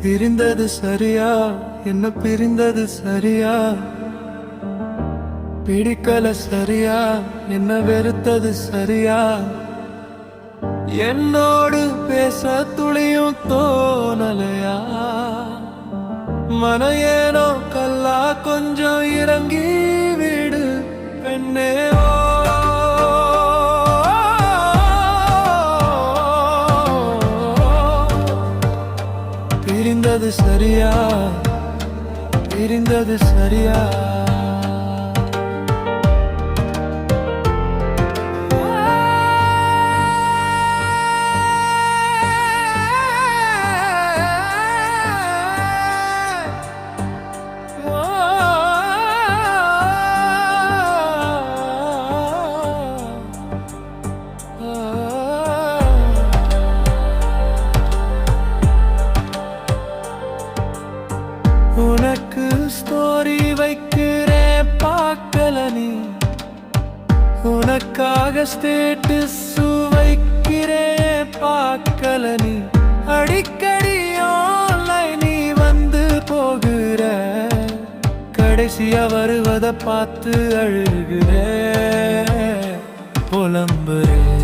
பிரிந்தது சரியா, என்ன பிரிந்தது சரியா, பிடிக்கல சரியா, என்ன வெறுத்தது சரியா, என்னோடு பேச துளியும் தோணலையா, மன ஏனோ கல்லா கொஞ்சம் இறங்கி விடு பெண்ணே. பிரிந்தது சரியா, பிரிந்தது சரியா. உனக்கு ஸ்டோரி வைக்கிறேன் பார்க்கல நீ, உனக்காக ஸ்டேட்டஸ் வைக்கிறேன் பார்க்கல நீ, அடிக்கடி ஆன்லைன் நீ வந்து போகிற, கடைசியா வருவதை பார்த்து அழுகிற, புலம்புறேன்.